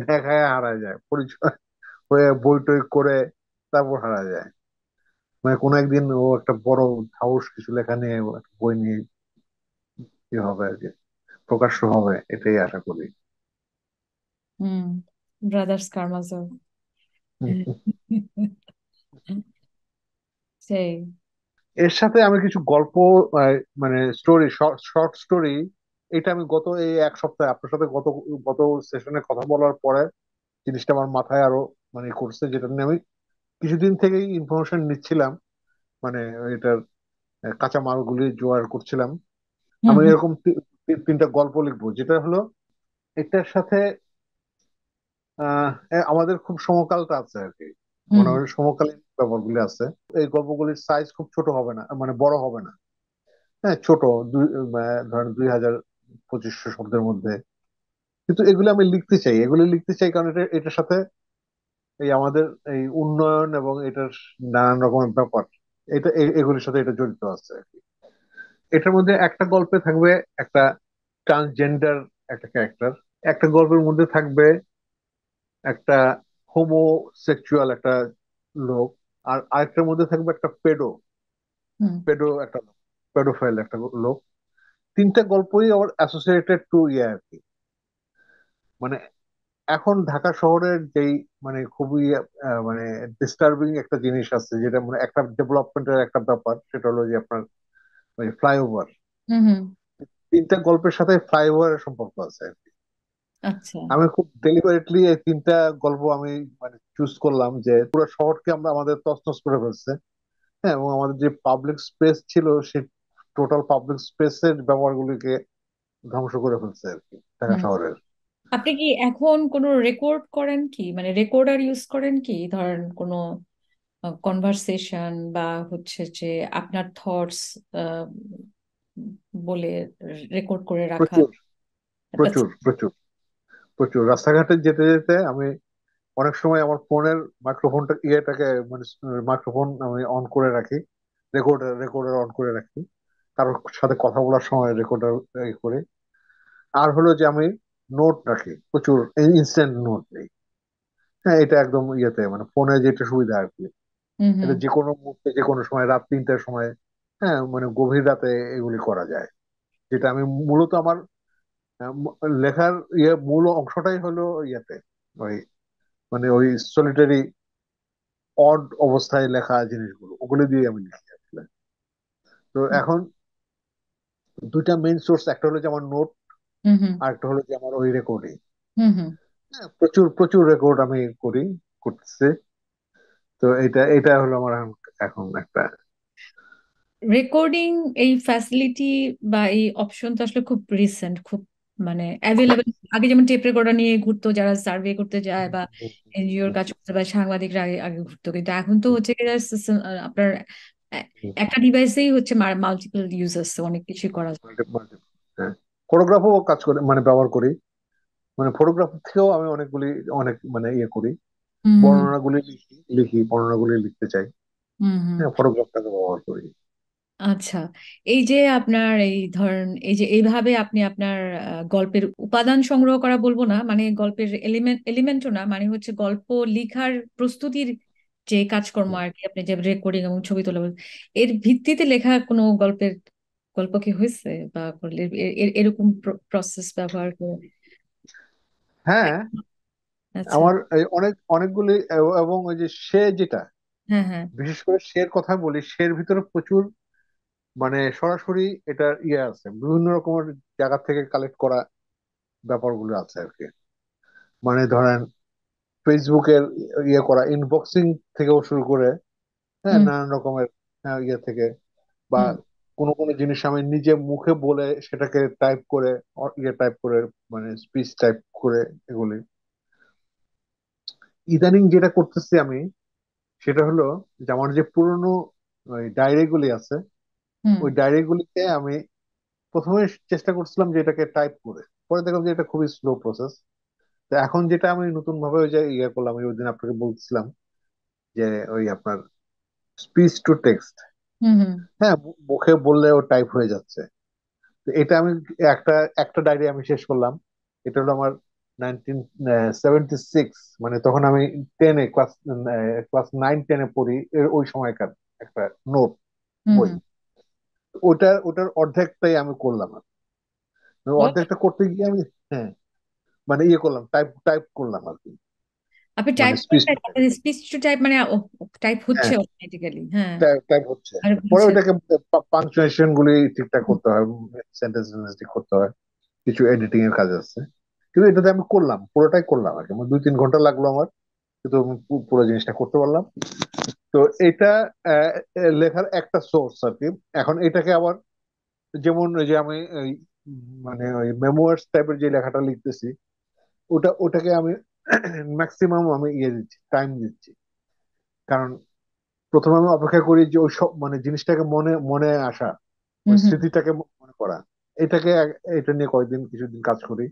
দেখায় হারা যায়, পরিচয় হয়ে বই টই করে তারপর হারা যায়। মানে কোনো একদিন ও একটা বড় সাহস কিছু লেখা নিয়ে ও একটা বই নিয়ে কি হবে আর কি, প্রকাশ্য হবে, এটাই আশা করি। হুম। ব্রাদার্স কার্মাজভ। সেই। এর সাথে আমি কিছু গল্প মানে স্টোরি, শর্ট স্টোরি, এটা আমি গত এই এক সপ্তাহে আপনার সাথে গত গত সেশনে কথা বলার পরে জিনিসটা আমার মাথায় আরো মানে করছে, যেটা নিয়ে আমি কিছুদিন থেকেই ইনফরমেশন নিচ্ছিলাম, মানে এটার কাঁচা মালগুলি জোগাড় করছিলাম। হুম আমি হুম এরকম তিনটা গল্প লিখবো, যেটা হলো এটার সাথে আমাদের খুব সমকালটা আছে আর কি, হুম মানে ওই সমকালীন ব্যাপারগুলি আছে। এই গল্পগুলির সাইজ খুব ছোট হবে না, মানে বড় হবে না। হ্যাঁ, ছোট, ধরেন 2000-2500 শব্দের মধ্যে। কিন্তু এগুলো আমি লিখতে চাই, এগুলি লিখতে চাই কারণ এটার সাথে এই আমাদের এই উন্নয়ন এবং এটার নানান রকমের ব্যাপার, এগুলির সাথে এটা জড়িত আছে আর কি। এটার মধ্যে একটা গল্পে থাকবে একটা ট্রান্সজেন্ডার একটা ক্যারেক্টার, একটা গল্পের মধ্যে থাকবে একটা হোমোসেক্সুয়াল একটা লোক, আর আরেকটার মধ্যে থাকবে একটা হুম পেডো একটা পেডোফাইল একটা লোক। তিনটা গল্পই আবার অ্যাসোসিয়েটেড টু ইয়ে আর কি। মানে এখন ঢাকা শহরের যেই মানে খুবই মানে ডিস্টার্বিং একটা জিনিস আছে, যেটা মানে একটা ডেভেলপমেন্টের একটা ব্যাপার, সেটা হলো যে আপনার ওই ফ্লাইওভার। হুম হুম। তিনটা গল্পের সাথে ফ্লাইওভারের সম্পর্ক আছে আর কি। আচ্ছা। আমি খুব ডেলিবারেটলি এই তিনটা গল্প আমি মানে চুজ করলাম, যে পুরো শহরকে আমরা আমাদের তছনছ করে ফেলছে। হ্যাঁ, এবং আমাদের যে পাবলিক স্পেস ছিল সেই টোটাল পাবলিক স্পেসের ব্যবহারগুলিকে ধ্বংস করে ফেলছে আর কি ঢাকা হুম। শহরের। আপনি কি এখন কোনো রেকর্ড করেন কি, মানে রেকর্ডার ইউজ করেন কি, ধরেন কোনো কনভারসেশন বা হচ্ছে যে আপনার থটস বলে রেকর্ড করে রাখা প্রচুর, একটা প্রচুর, প্রচুর, প্রচুর রাস্তাঘাটে যেতে যেতে আমি অনেক সময় আমার ফোনের মাইক্রোফোনটা ইয়েটাকে মানে মাইক্রোফোন আমি অন করে রাখি, রেকর্ডার অন করে রাখি, কারোর সাথে কথা বলার সময় রেকর্ডার করি। আর হলো যে আমি নোট রাখি প্রচুর, ইনস্ট্যান্ট নোট নেই। হ্যাঁ, এটা একদম ইয়েতে মানে ফোনে যেটা সুবিধা আর কি। হুম হুম এটা যে কোনো মুহূর্তে যে কোনো সময় রাত 3টার সময়, হ্যাঁ মানে গভীর রাতে এগুলি করা যায়। যেটা আমি মূলত আমার লেখার মূল অংশটাই হলো ইয়েতে, ওই মানে ওই সলিটারি অড অবস্থায় লেখা জিনিসগুলো, ওগুলো দিয়ে আমি লিখি আসলে। তো এখন দুইটা মেইন সোর্স, একটা হলো যে আমার নোট, হুম হুম আর একটা হলো যে আমার ওই রেকর্ডিং। হুম হুম। হ্যাঁ, প্রচুর প্রচুর রেকর্ড আমি করতেছি। তো এটা হলো আমার এখন এখন একটা রেকর্ডিং এই ফ্যাসিলিটি বা এই অপশন তো আসলে খুব রিসেন্ট, খুব মানে অ্যাভেলেবল। আগে যেমন টেপ রেকর্ডার নিয়ে ঘুরতো যারা সার্ভে করতে যায় বা এনজিওর কাজ করতে, বা সাংবাদিকরা আগে আগে ঘুরতো, কিন্তু এখন তো হচ্ছে কি just আপনার একটা ডিভাইসেই হচ্ছে মাল্টিপল ইউজার্স, অনেক কিছু করা যায়। হ্যাঁ, ফটোগ্রাফও কাজ করে মানে ব্যবহার করি, মানে ফটোগ্রাফ থেকেও আমি অনেকগুলি অনেক মানে করি, হুম বর্ণনাগুলি লিখি বর্ণনাগুলি লিখতে চাই। হুম হুম। হ্যাঁ, ফটোগ্রাফটাকে ব্যবহার করি। আচ্ছা, এই যে আপনার এই ধরেন এই যে এইভাবে আপনি আপনার গল্পের উপাদান সংগ্রহ করা বলবো না, মানে গল্পের এলিমেন্টও না, মানে হচ্ছে গল্প লিখার প্রস্তুতির যে কাজকর্ম আর কি, আপনি যে রেকর্ডিং এবং ছবি তোলা এর ভিত্তিতে লেখা কোনো গল্পের গল্প কি হয়েছে বা করলে এরকম প্রসেস ব্যবহার করে? হ্যাঁ, আচ্ছা। আমার এই অনেকগুলি এবং ওই যে সে যেটা, হ্যাঁ, হ্যাঁ। বিশেষ করে শের কথা বলি, শের ভিতরে প্রচুর মানে সরাসরি এটা ইয়ে আছে, বিভিন্ন রকমের জায়গা থেকে কালেক্ট করা ব্যাপারগুলো আছে আর কি। মানে ধরেন ফেসবুকের ইয়ে করা ইনবক্সিং থেকেও শুরু করে, হ্যাঁ, হুম, নানান রকমের ইয়ে থেকে, বা হুম, কোনো কোনো জিনিস আমি নিজে মুখে বলে সেটাকে টাইপ করে, ইয়ে টাইপ করে, মানে স্পিচ টাইপ করে, এগুলি ইদানিং যেটা করতেছি আমি, সেটা হলো যে আমার যে পুরনো ওই ডায়েরি গুলি আছে, হুম, ওই ডায়েরি গুলিতে আমি প্রথমে চেষ্টা করছিলাম যে এটাকে টাইপ করে, পরে দেখলাম যে এটা খুবই স্লো প্রসেস। তো এখন যেটা আমি নতুন ভাবে ওই যে ইয়ে করলাম, ওই দিন আপনাকে বলছিলাম যে ওই আপনার স্পিচ টু টেক্সট, হুম, হুম, হ্যাঁ, মুখে বললেও টাইপ হয়ে যাচ্ছে। তো এটা আমি একটা একটা ডায়েরি আমি শেষ করলাম। এটা হলো আমার 1976, মানে তখন আমি টেনে, ক্লাস ক্লাস 9-10-এ পড়ি, ওই সময়কার একটা নোট হুম, বই। হুম। ওটার অর্ধেকটাই আমি করলাম আর কি। মানে ও, অর্ধেকটা করতে গিয়ে আমি, হ্যাঁ, টাইপ টাইপ করলাম আর কি, আপনি মানে টাইপ স্পিচ টু করেন, স্পিচ টু টাইপ মানে টাইপ হচ্ছে টেক্সট। অটোমেটিক্যালি? হ্যাঁ। টাইপ হচ্ছে। আর পরে বুঝছে। ওইটাকে পাংচুয়েশন গুলি ঠিকঠাক হুম, করতে হয়, সেন্টেন্স ঠিক করতে হয়, কিছু এডিটিং এর কাজ আছে। কিন্তু এটাতে আমি করলাম, পুরোটাই করলাম আর কি, আমার 2-3 ঘন্টা লাগলো আমার, কিন্তু আমি পুরো জিনিসটা করতে পারলাম। তো এটা আহ, লেখার একটা সোর্স আর কি। এখন এটাকে আবার, যেমন ওই যে আমি মানে ওই মেমোয়ার্স টাইপের যে লেখাটা লিখতেছি, ওটাকে আমি ম্যাক্সিমাম আমি ইয়ে দিচ্ছি, টাইম দিচ্ছি। কারণ প্রথমে আমি অপেক্ষা করি যে ওই সব মানে জিনিসটাকে মনে মনে আসা, ওই হুম, হুম, স্মৃতিটাকে মনে করা। এটাকে এটা নিয়ে কয়েকদিন কিছুদিন কাজ করি।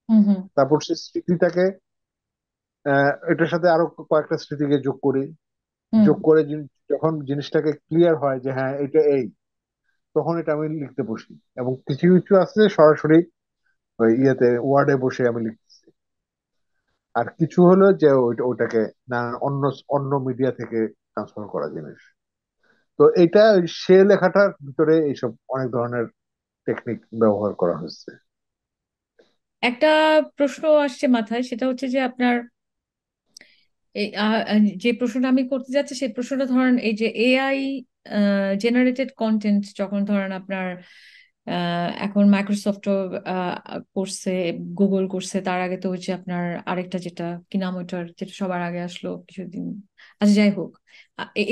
হুম, হুম, তারপর সেই স্মৃতিটাকে এটার সাথে আরো কয়েকটা স্মৃতিকে যোগ করি। হুম। যোগ করে যখন জিনিসটাকে ক্লিয়ার হয় যে হ্যাঁ এটা এই, তখন এটা আমি লিখতে বসি। এবং কিছু কিছু আছে সরাসরি ওই ইয়েতে ওয়ার্ডে বসে আমি লিখতেছি। আর কিছু হলো যে ওইটাকে না, অন্য অন্য মিডিয়া থেকে ট্রান্সফার করা জিনিস। তো এটা ওই সে লেখাটার ভিতরে এইসব অনেক ধরনের টেকনিক ব্যবহার করা হচ্ছে। একটা প্রশ্ন আসছে মাথায়, সেটা হচ্ছে যে আপনার যে প্রশ্নটা আমি করতে যাচ্ছি সেই প্রশ্নটা ধরেন এই যে এআই জেনারেটেড কন্টেন্ট যখন ধরেন আপনার এখন মাইক্রোসফটও করছে, গুগল করছে, তার আগে তো হচ্ছে আপনার আরেকটা যেটা কি নাম ওইটার, যেটা সবার আগে আসলো কিছুদিন, আচ্ছা যাই হোক,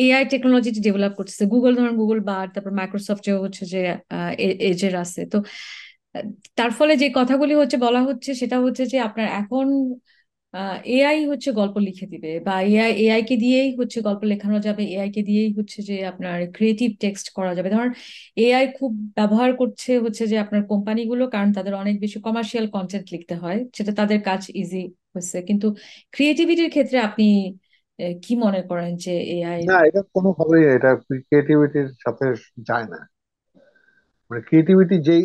এআই টেকনোলজি ডেভেলপ করতেছে গুগল, ধরেন গুগল বার, তারপর মাইক্রোসফট হচ্ছে যে এজের আছে তো। আহ, তার ফলে যে কথাগুলি হচ্ছে বলা হচ্ছে সেটা হচ্ছে যে আপনার এখন এআই হচ্ছে গল্প লিখে দিবে, বা এআই কে দিয়েই হচ্ছে গল্প লেখানো যাবে, এআই কে দিয়েই হচ্ছে যে আপনার ক্রিয়েটিভ টেক্সট করা যাবে। ধর এআই খুব ব্যবহার করছে হচ্ছে যে আপনার কোম্পানিগুলো, কারণ তাদের অনেক বেশি কমার্শিয়াল কন্টেন্ট লিখতে হয়, সেটা তাদের কাজ ইজি হচ্ছে। কিন্তু ক্রিয়েটিভিটির ক্ষেত্রে আপনি কি মনে করেন যে এআই? না, এটা কোনোভাবেই এটা ক্রিয়েটিভিটির সাথে যায় না। মানে ক্রিয়েটিভিটি যেই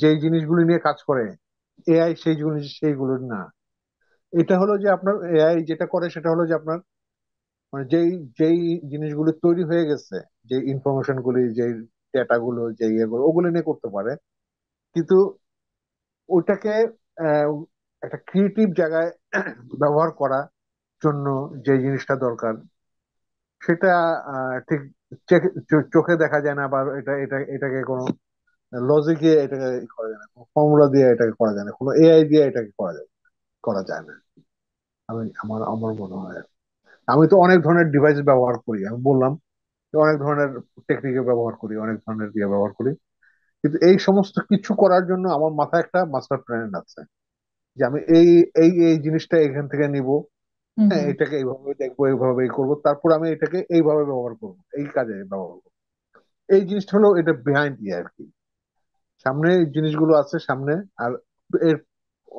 যেই জিনিসগুলো নিয়ে কাজ করে, এআই সেই জিনিস সেইগুলো না। এটা হলো যে আপনার এআই যেটা করে সেটা হলো যে আপনার মানে যেই যেই জিনিসগুলো তৈরি হয়ে গেছে, যে ইনফরমেশন গুলি, যে ডেটা গুলো, যে ইয়েগুলো, ওগুলো নিয়ে করতে পারে। কিন্তু ওইটাকে আহ, একটা ক্রিয়েটিভ জায়গায় ব্যবহার করার জন্য যে জিনিসটা দরকার, সেটা ঠিক চোখে দেখা যায় না, বা এটাকে কোনো লজিকে এটাকে করা যায় না, কোনো ফর্মুলা দিয়ে এটাকে করা যায় না, কোনো এআই দিয়ে এটাকে করা যায় না। আমার আমার মনে হয়। আমি তো অনেক ধরনের ডিভাইস ব্যবহার করি, আমি বললাম যে অনেক ধরনের টেকনিকে ব্যবহার করি, অনেক ধরনের দিয়ে ব্যবহার করি। কিন্তু এই সমস্ত কিছু করার জন্য আমার মাথায় একটা মাস্টার প্ল্যান আছে, যে আমি এই এই এই জিনিসটা এখান থেকে নিব, হুম, হ্যাঁ, হুম, এটাকে এইভাবে দেখবো, এইভাবেই করবো, তারপর আমি এটাকে এইভাবে ব্যবহার করবো, এই কাজে ব্যবহার করবো। এই জিনিসটা হলো এটা বিহাইন্ড ইয়ে আর কি। সামনে এই জিনিসগুলো আছে সামনে, আর এর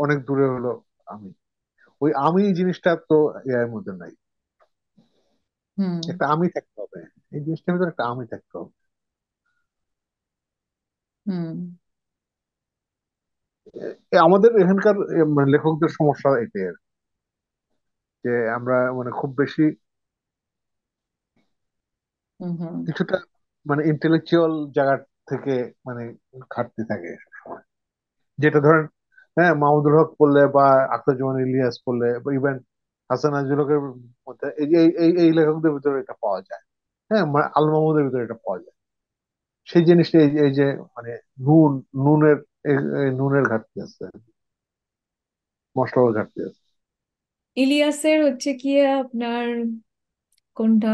অনেক দূরে হলো আমি। ওই আমি এই জিনিসটা তো এর মধ্যে নাই। হুম, একটা আমি থাকতে হবে, এই জিনিসটার ভিতরে একটা আমি থাকতে হবে। হুম, আমাদের এখানকার মানে লেখকদের সমস্যা এটাই আর কি, যে আমরা মানে খুব বেশি হুম, হুম, কিছুটা মানে ইন্টেলেকচুয়াল জায়গা থেকে মানে ঘাটতি থাকে সবসময়। যেটা ধরেন, হ্যাঁ, মাহমুদুল হক পড়লে বা আখতারুজ্জামান ইলিয়াস পড়লে বা ইভেন হাসান আজিজুল হকের মধ্যে এই যে এই লেখকদের ভিতরে এটা পাওয়া যায়। হ্যাঁ, মানে আল মাহমুদের ভিতরে এটা পাওয়া যায়। সেই জিনিসটা এই যে মানে নুন নুনের এই নুনের ঘাটতি আছে, মশলার ঘাটতি আছে। ইলিয়াসের হচ্ছে কি আপনার কোনটা,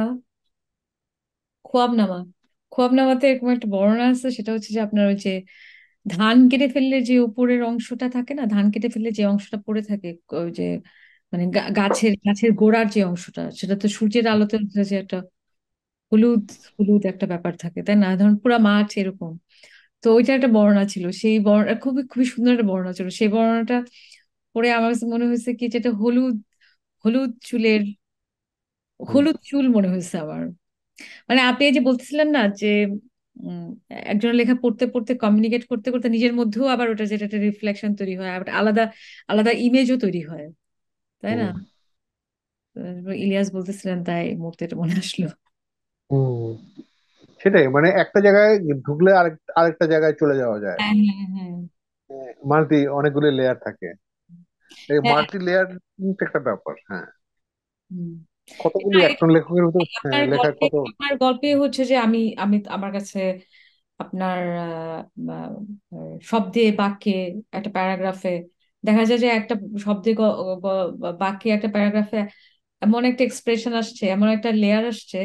খোয়াবনামা। খোয়াবনামাতে এরকম একটা বর্ণনা আছে, সেটা হচ্ছে যে আপনার ওই যে ধান কেটে ফেললে যে উপরের অংশটা থাকে না, ধান কেটে ফেললে যে অংশটা পড়ে থাকে, ওই যে মানে গাছের গাছের গোড়ার যে অংশটা, সেটা তো সূর্যের আলোতে উঠে যে একটা হলুদ হলুদ একটা ব্যাপার থাকে, তাই না? ধরুন পুরা মাঠ এরকম। তো ওইটা একটা বর্ণনা ছিল, সেই বর্ণনা খুবই খুবই সুন্দর একটা বর্ণনা ছিল। সেই বর্ণনাটা পরে আমার কাছে মনে হয়েছে কি, যেটা হলুদ হলুদ চুলের, হুম, হলুদ চুল মনে হয়েছে আমার। মানে আপনি এই যে বলতেছিলেন না যে উম, একজনের লেখা পড়তে পড়তে কমিউনিকেট করতে করতে নিজের মধ্যেও আবার ওটা যেটা একটা রিফ্লেকশন তৈরি হয়, আবার আলাদা আলাদা ইমেজও তৈরি হয়, তাই না? হুম, ইলিয়াস বলতেছিলেন তাই মুহূর্তে এটা মনে আসলো। হুম। সেটাই, মানে একটা জায়গায় ঢুকলে আরেকটা জায়গায় চলে যাওয়া যায়। হ্যাঁ, হ্যাঁ, হ্যাঁ। অনেকগুলো লেয়ার থাকে। এই হ্যাঁ। মাল্টি লেয়ার একটা ব্যাপার, হ্যাঁ। হুম। কতগুলি না, একজন লেখকের ভিতর, হ্যাঁ, আপনার লেখায় গল্পে কত। আপনার গল্পে হচ্ছে যে আমি আমি আমার কাছে আপনার শব্দে বাক্যে একটা প্যারাগ্রাফে দেখা যায় যে একটা শব্দে বাক্যে একটা প্যারাগ্রাফে এমন একটা এক্সপ্রেশন আসছে, এমন একটা লেয়ার আসছে,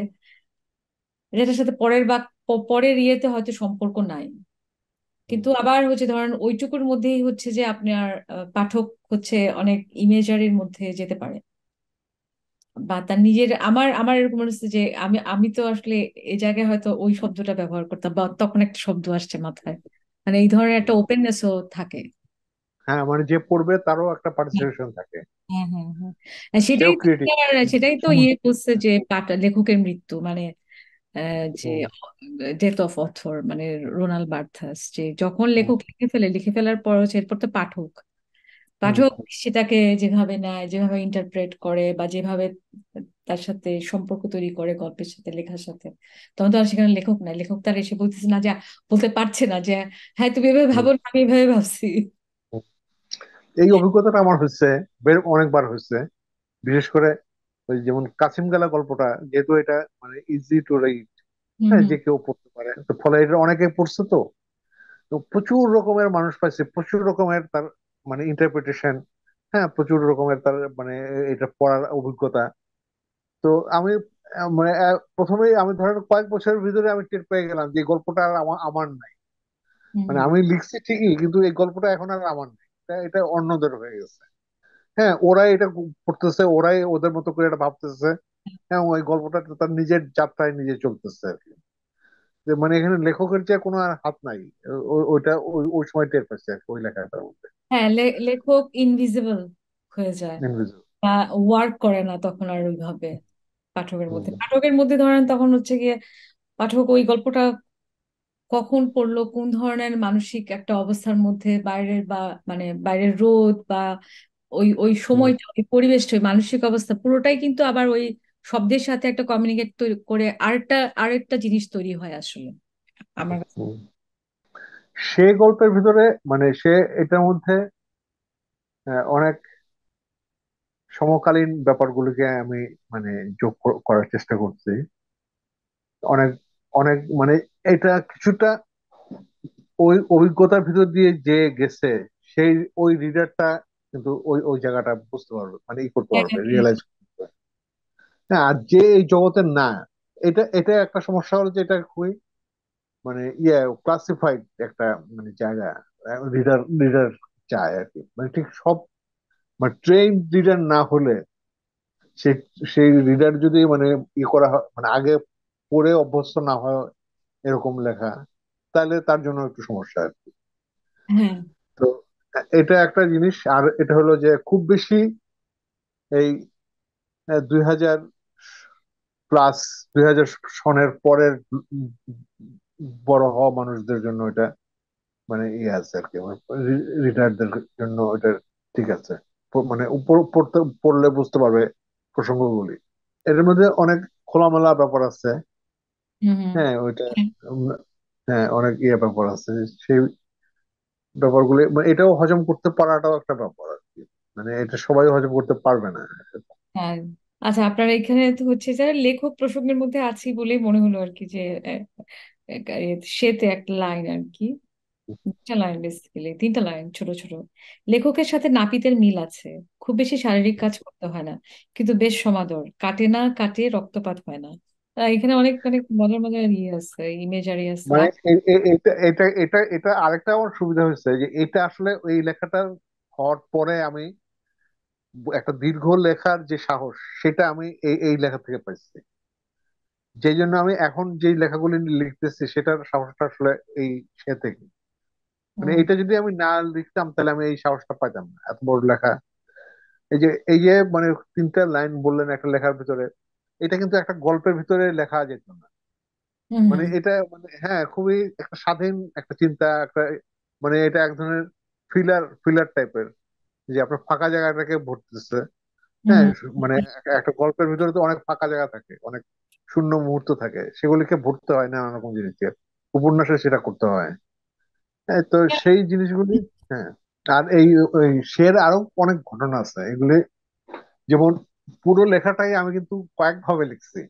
যেটার সাথে পরের পরের ইয়েতে হয়তো সম্পর্ক নাই, হুম, কিন্তু আবার হচ্ছে ধরেন ওইটুকুর মধ্যেই হচ্ছে যে আপনার পাঠক হচ্ছে অনেক ইমেজারির মধ্যে যেতে পারে, বা তার নিজের আমার আমার এরকম মনে হচ্ছে যে আমি আমি তো আসলে এই জায়গায় হয়তো ওই শব্দটা ব্যবহার করতাম, বা তখন একটা শব্দ আসছে মাথায়, মানে এই ধরনের একটা হুম। ওপেননেসও থাকে। হ্যাঁ, মানে যে পড়বে তারও একটা হ্যাঁ, পার্টিসিপেশন থাকে। হ্যাঁ, হ্যাঁ, হ্যাঁ। আর সেটাই সেও তো ক্রিয়েটিভ। সেটাই তো ইয়ে করছে যে লেখকের মৃত্যু, মানে যে হুম, ডেথ অফ অথর, মানে রোনাল্ড বার্থাস, যে যখন হুম, লেখক লিখে ফেলে, লিখে ফেলার পর হচ্ছে এরপর তো পাঠক হুম, পাঠক সেটাকে যেভাবে নেয়, যেভাবে ইন্টারপ্রেট করে, বা যেভাবে তার সাথে সম্পর্ক তৈরি করে গল্পের সাথে, লেখার সাথে, তখন তো আর সেখানে লেখক নাই, লেখক তার এসে বলতেছে না যে, বলতে পারছে না যে হ্যাঁ তুমি এভাবে হুম, ভাবো না, আমি এভাবে ভাবছি। হুম। এই অভিজ্ঞতাটা আমার হচ্ছে, অনেকবার হচ্ছে। বিশেষ করে ওই যেমন কাসিম গালা গল্পটা, যেহেতু এটা মানে ইজি টু রাইট, হুম, হ্যাঁ, হুম, যে কেউ পড়তে পারে, তো ফলে এটা অনেকে পড়ছে। তো তো প্রচুর রকমের মানুষ পাইছে, প্রচুর রকমের তার মানে ইন্টারপ্রিটেশন। হ্যাঁ, প্রচুর রকমের তার মানে এটা পড়ার অভিজ্ঞতা। তো আমি মানে প্রথমেই আমি ধরেন কয়েক বছরের ভিতরে আমি টের পেয়ে গেলাম যে এই গল্পটা আর আমার নাই। হুম, মানে হুম। আমি লিখছি ঠিকই, কিন্তু এই গল্পটা এখন আর আমার নাই, এটা অন্যদের হয়ে গেছে। হ্যাঁ, ওরাই এটা পড়তেছে, ওরাই ওদের মতো করে এটা ভাবতেছে। হ্যাঁ, ওই গল্পটা তার নিজের যাত্রায় নিজে চলতেছে আর কি। যে মানে এখানে লেখকের যে কোনো আর হাত নাই। ওইটা ওই সময় টের পাচ্ছে আর কি, ওই লেখাটার মধ্যে। হ্যাঁ, লেখক ইনভিজিবল হয়ে যায়, Invisible। বা ওয়ার্ক করে না তখন আর ওইভাবে হুম, পাঠকের মধ্যে ধরেন তখন হচ্ছে গিয়ে পাঠক ওই গল্পটা কখন পড়লো, কোন ধরনের মানসিক একটা অবস্থার মধ্যে, বাইরের বা মানে বাইরের রোদ বা ওই ওই হুম, সময়টা, ওই পরিবেশটা, ওই মানসিক অবস্থা পুরোটাই কিন্তু আবার ওই শব্দের সাথে একটা কমিউনিকেট করে আরেকটা আরেকটা জিনিস তৈরি হয় আসলে আমার কাছে। হুম। সে গল্পের ভিতরে মানে সে এটার মধ্যে অনেক সমকালীন ব্যাপারগুলোকে আমি মানে যোগ করার চেষ্টা করছি। অনেক অনেক মানে এটা কিছুটা ওই অভিজ্ঞতার ভিতর দিয়ে যে গেছে, সেই ওই রিডারটা কিন্তু ওই ওই জায়গাটা বুঝতে পারবে, মানে ই করতে হ্যাঁ, পারবে, হ্যাঁ, রিয়েলাইজ করতে পারবে। হ্যাঁ, আর যে এই জগতের না, এটা এটা একটা সমস্যা হলো যে এটা খুবই মানে ক্লাসিফাইড একটা মানে জায়গা। রিডার রিডার চায় আর কি, মানে ঠিক সব মানে ট্রেন রিডার না হলে, সে সেই রিডার যদি মানে করা হয়, মানে আগে পড়ে অভ্যস্ত না হয় এরকম লেখা, তাহলে তার জন্য একটু সমস্যা আর কি। হ্যাঁ, তো এটা একটা জিনিস। আর এটা হলো যে খুব বেশি এই 2000 প্লাস, 2000 সনের পরের বড় হওয়া মানুষদের জন্য এটা মানে ইয়ে আছে আর কি, রিটায়ারদের জন্য এটা ঠিক আছে। মানে উপর পড়লে বুঝতে পারবে প্রসঙ্গগুলি। এর মধ্যে অনেক খোলামেলা ব্যাপার আছে। হুম, হুম। হ্যাঁ, ওইটা। উম, হ্যাঁ, অনেক ব্যাপার আছে। সেই ব্যাপারগুলো মানে এটাও হজম করতে পারাটাও একটা ব্যাপার আর কি। মানে এটা সবাই হজম করতে পারবে না। হ্যাঁ। আচ্ছা, আপনার এখানে তো হচ্ছে যে লেখক প্রসঙ্গের মধ্যে আছি বলেই মনে হলো আর কি যে সেতে একটা লাইন আর কি, দুটা লাইন বেসিক্যালি, তিনটা লাইন ছোট ছোট। লেখকের সাথে নাপিতের মিল আছে, খুব বেশি শারীরিক কাজ করতে হয় না, কিন্তু বেশ সমাদর, কাটে না কাটে, রক্তপাত হয় না। এখানে অনেক অনেক মজার মজার ইয়ে আছে, ইমেজারি আছে। মানে এটা এটা এটা এটা আরেকটা আমার সুবিধা হয়েছে যে এটা আসলে এই লেখাটা হওয়ার পরে আমি একটা দীর্ঘ লেখার যে সাহস, সেটা আমি এই লেখা থেকে পাইছি। যেই জন্য আমি এখন যেই লেখাগুলি লিখতেছি সেটার সাহসটা আসলে এই সে থেকে। মানে হুম এটা যদি আমি না লিখতাম তাহলে আমি এই সাহসটা পাইতাম না, এত বড় লেখা। এই যে মানে তিনটা লাইন বললেন একটা লেখার ভিতরে, এটা কিন্তু একটা গল্পের ভিতরে লেখা যেত না। হুম মানে হুম এটা মানে হ্যাঁ, খুবই একটা স্বাধীন একটা চিন্তা, একটা মানে এটা এক ধরনের ফিলার ফিলার টাইপের, যে আপনার ফাঁকা জায়গাটাকে ভরতেছে। হ্যাঁ, হুম মানে একটা গল্পের ভিতরে তো অনেক ফাঁকা জায়গা থাকে, অনেক শূন্য মুহূর্ত থাকে, সেগুলিকে ভরতে হয় নানা রকম জিনিস দিয়ে। উপন্যাসে সেটা করতে হয়। হ্যাঁ, তো সেই জিনিসগুলি। হ্যাঁ। আর ওই শের আরো অনেক ঘটনা আছে এগুলি। যেমন পুরো লেখাটাই আমি কিন্তু কয়েক ভাবে লিখছি।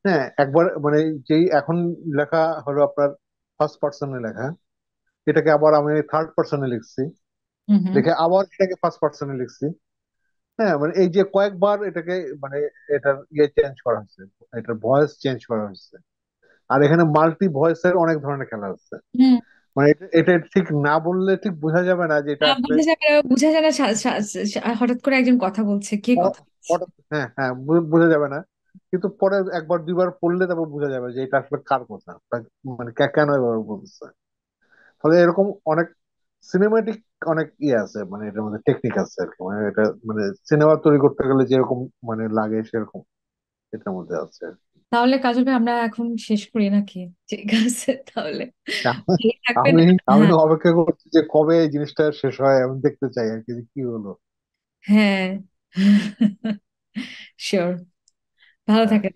হ্যাঁ, একবার মানে যেই এখন লেখা হলো আপনার ফার্স্ট পার্সনে লেখা, এটাকে আবার আমি থার্ড পার্সনে লিখছি, হুম হুম লিখে আবার এটাকে ফার্স্ট পার্সনে লিখছি। হ্যাঁ, মানে এই যে কয়েকবার এটাকে মানে এটার চেঞ্জ করা হয়েছে, এটার ভয়েস চেঞ্জ করা হয়েছে। আর এখানে মাল্টি ভয়েসের অনেক ধরনের খেলা হচ্ছে। হুম। মানে এটা ঠিক না বললে ঠিক বোঝা যাবে না যে এটা আসলে বোঝা যায় না হঠাৎ করে একজন কথা বলছে, কে কথা বলছে। হঠাৎ, হ্যাঁ হ্যাঁ, বোঝা যাবে না। কিন্তু পরে একবার দুইবার পড়লে তারপর বোঝা যাবে যে এটা আসলে কার কথা, বা মানে কেন এভাবে বলছে। ফলে এরকম অনেক সিনেমাটিক অনেক আছে, মানে এটার মধ্যে টেকনিক আছে আর কি। মানে এটা মানে সিনেমা তৈরি করতে গেলে যেরকম মানে লাগে সেরকম এটার মধ্যে আছে। তাহলে কাজল ভাই আমরা এখন শেষ করি নাকি? ঠিক আছে তাহলে, ভালো থাকবেন। আমি আমি হ্যাঁ। তো অপেক্ষা করছি যে কবে এই জিনিসটা শেষ হয়, আমি দেখতে চাই আর কি যে কি হলো। হ্যাঁ। শিওর। ভালো হ্যাঁ। থাকেন।